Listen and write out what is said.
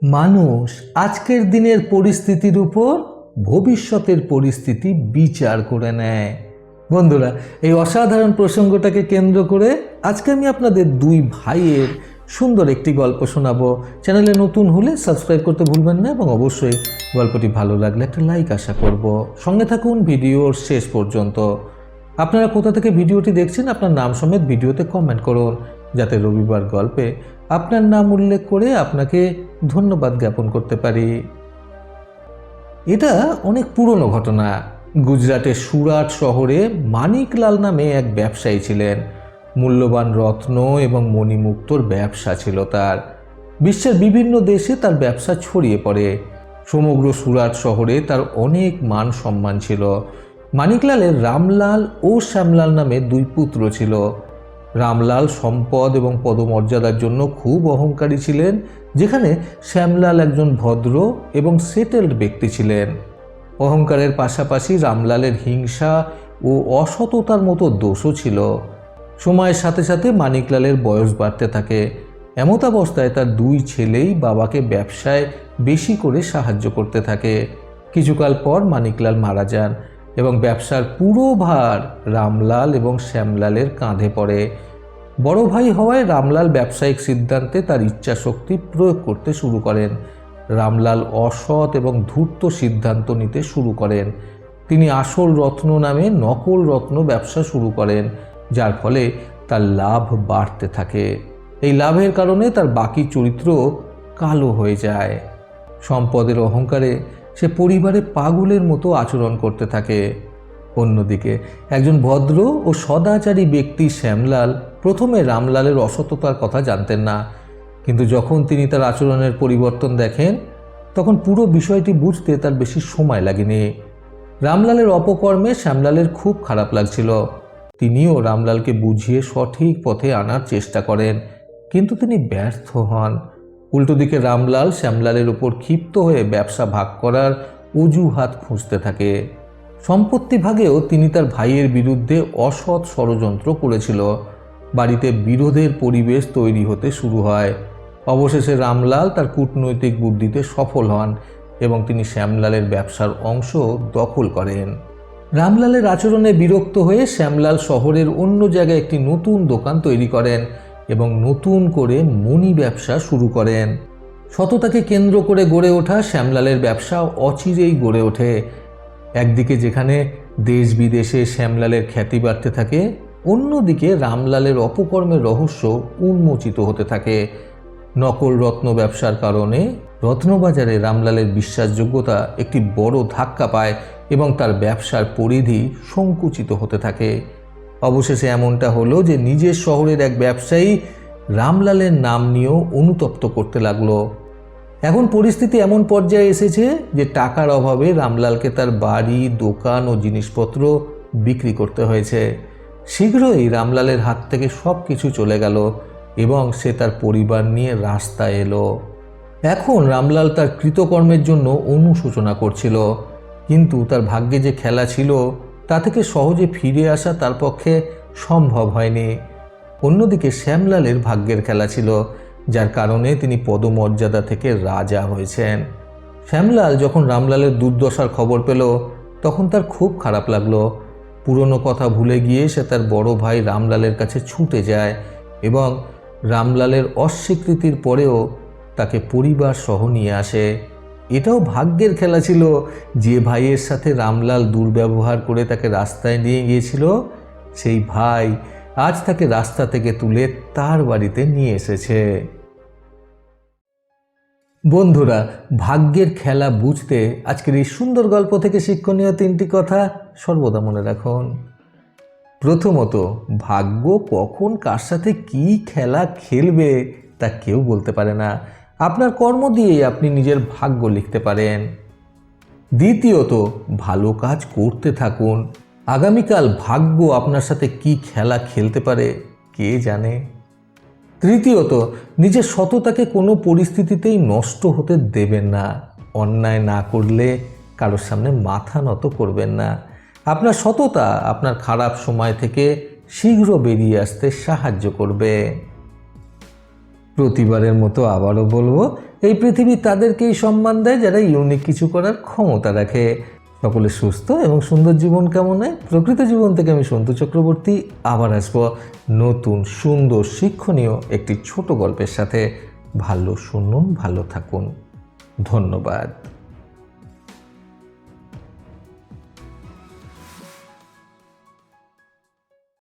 মানুষ আজকের দিনের পরিস্থিতির উপর ভবিষ্যতের পরিস্থিতি বিচার করে নেয়। বন্ধুরা, এই অসাধারণ প্রসঙ্গটাকে কেন্দ্র করে আজকে আমি আপনাদের দুই ভাইয়ের সুন্দর একটি গল্প শোনাবো। চ্যানেলে নতুন হলে সাবস্ক্রাইব করতে ভুলবেন না এবং অবশ্যই গল্পটি ভালো লাগলে একটা লাইক আশা করব। সঙ্গে থাকুন ভিডিওর শেষ পর্যন্ত। আপনারা কোথা থেকে ভিডিওটি দেখছেন আপনার নাম সমেত ভিডিওতে কমেন্ট করুন, যাতে রবিবার গল্পে আপনার নাম উল্লেখ করে আপনাকে ধন্যবাদ জ্ঞাপন করতে পারি। এটা অনেক পুরনো ঘটনা। গুজরাটের সুরাট শহরে মানিকলাল নামে এক ব্যবসায়ী ছিলেন। মূল্যবান রত্ন এবং মণিমুক্তোর ব্যবসা ছিল তার। বিশ্বের বিভিন্ন দেশে তার ব্যবসা ছড়িয়ে পড়ে। সমগ্র সুরাট শহরে তার অনেক মান সম্মান ছিল। মানিকলালের রামলাল ও শ্যামলাল নামে দুই পুত্র ছিল। রামলাল সম্পদ এবং পদমর্যাদার জন্য খুব অহংকারী ছিলেন, যেখানে শ্যামলাল একজন ভদ্র এবং সেটেলড ব্যক্তি ছিলেন। অহংকারের পাশাপাশি রামলালের হিংসা ও অসততার মতো দোষও ছিল। সময়ের সাথে সাথে মানিকলালের বয়স বাড়তে থাকে। এমতাবস্থায় তার দুই ছেলেই বাবাকে ব্যবসায় বেশি করে সাহায্য করতে থাকে। কিছুকাল পর মানিকলাল মারা যান এবং ব্যবসার পুরো ভার রামলাল এবং শ্যামলালের কাঁধে পড়ে। বড় ভাই হওয়ায় রামলাল ব্যবসায়িক সিদ্ধান্তে তার ইচ্ছাশক্তি প্রয়োগ করতে শুরু করেন। রামলাল অসৎ এবং ধূর্ত সিদ্ধান্ত নিতে শুরু করেন। তিনি আসল রত্ন নামে নকল রত্ন ব্যবসা শুরু করেন, যার ফলে তার লাভ বাড়তে থাকে। এই লাভের কারণে তার বাকি চরিত্র কালো হয়ে যায়। সম্পদের অহংকারে সে পরিবারে পাগলের মতো আচরণ করতে থাকে। অন্যদিকে একজন ভদ্র ও সদাচারী ব্যক্তি শ্যামলাল প্রথমে রামলালের অসততার কথা জানতেন না, কিন্তু যখন তিনি তার আচরণের পরিবর্তন দেখেন তখন পুরো বিষয়টি বুঝতে তার বেশি সময় লাগেনি। রামলালের অপকর্মে শ্যামলালের খুব খারাপ লাগছিল। তিনিও রামলালকে বুঝিয়ে সঠিক পথে আনার চেষ্টা করেন, কিন্তু তিনি ব্যর্থ হন। উল্টো দিকে রামলাল শ্যামলালের উপর ক্ষিপ্ত হয়ে ব্যবসা ভাগ করার অজুহাত খুঁজতে থাকে। সম্পত্তি ভাগেও তিনি তার ভাইয়ের বিরুদ্ধে অসৎ ষড়যন্ত্র করেছিল। বাড়িতে বিরোধের পরিবেশ তৈরি হতে শুরু হয়। অবশেষে রামলাল তার কূটনৈতিক বুদ্ধিতে সফল হন এবং তিনি শ্যামলালের ব্যবসার অংশ দখল করেন। রামলালের আচরণে বিরক্ত হয়ে শ্যামলাল শহরের অন্য জায়গায় একটি নতুন দোকান তৈরি করেন এবং নতুন করে মণি ব্যবসা শুরু করেন। সততাকে কেন্দ্র করে গড়ে ওঠা শ্যামলালের ব্যবসা অচিরেই গড়ে ওঠে। একদিকে যেখানে দেশ বিদেশে শ্যামলালের খ্যাতি বাড়তে থাকে, অন্যদিকে রামলালের অপকর্মের রহস্য উন্মোচিত হতে থাকে। নকল রত্ন ব্যবসার কারণে রত্নবাজারে রামলালের বিশ্বাসযোগ্যতা একটি বড় ধাক্কা পায় এবং তার ব্যবসার পরিধি সংকুচিত হতে থাকে। অবশেষে এমনটা হলো যে নিজের শহরের এক ব্যবসায়ী রামলালের নাম নিয়েও অনুতপ্ত করতে লাগলো। এখন পরিস্থিতি এমন পর্যায়ে এসেছে যে টাকার অভাবে রামলালকে তার বাড়ি, দোকান ও জিনিসপত্র বিক্রি করতে হয়েছে। শীঘ্রই রামলালের হাত থেকে সব কিছু চলে গেল এবং সে তার পরিবার নিয়ে রাস্তায় এলো। এখন রামলাল তার কৃতকর্মের জন্য অনুশোচনা করছিল, কিন্তু তার ভাগ্যে যে খেলা ছিল তা থেকে সহজে ফিরে আসা তার পক্ষে সম্ভব হয়নি। অন্যদিকে শ্যামলালের ভাগ্যের খেলা ছিল, যার কারণে তিনি পদমর্যাদা থেকে রাজা হয়েছেন। শ্যামলাল যখন রামলালের দুর্দশার খবর পেল তখন তার খুব খারাপ লাগলো। পুরনো কথা ভুলে গিয়ে সে তার বড় ভাই রামলালের কাছে ছুটে যায় এবং রামলালের অস্বীকৃতির পরেও তাকে পরিবার সহ নিয়ে আসে। এটাও ভাগ্যের খেলা ছিল। যে ভাইয়ের সাথে রামলাল দুর্ব্যবহার করে তাকে রাস্তায় নিয়ে গিয়েছিল, সেই ভাই আজ তাকে রাস্তা থেকে তুলে তার বাড়িতে নিয়ে এসেছে। বন্ধুরা, ভাগ্যের খেলা বুঝতে আজকের এই সুন্দর গল্প থেকে শিক্ষণীয় তিনটি কথা সর্বদা মনে রাখুন। প্রথমত, ভাগ্য কখন কার সাথে কী খেলা খেলবে তা কেউ বলতে পারে না। আপনার কর্ম দিয়েই আপনি নিজের ভাগ্য লিখতে পারেন। দ্বিতীয়ত, ভালো কাজ করতে থাকুন। আগামীকাল ভাগ্য আপনার সাথে কী খেলা খেলতে পারে কে জানে। তৃতীয়ত, নিজের সততাকে কোনো পরিস্থিতিতেই নষ্ট হতে দেবেন না। অন্যায় না করলে কারোর সামনে মাথা নত করবেন না। আপনার সততা আপনার খারাপ সময় থেকে শীঘ্র বেরিয়ে আসতে সাহায্য করবে। প্রতিবারের মতো আবারও বলবো, এই পৃথিবী তাদেরকেই সম্মান দেয় যারা ইউনিক কিছু করার ক্ষমতা রাখে। সকলে সুস্থ এবং সুন্দর জীবন কামনায় প্রকৃত জীবন থেকে আমি সন্তু চক্রবর্তী আবার আসবো নতুন সুন্দর শিক্ষণীয় একটি ছোট গল্পের সাথে। ভালো শুনুন, ভালো থাকুন। ধন্যবাদ।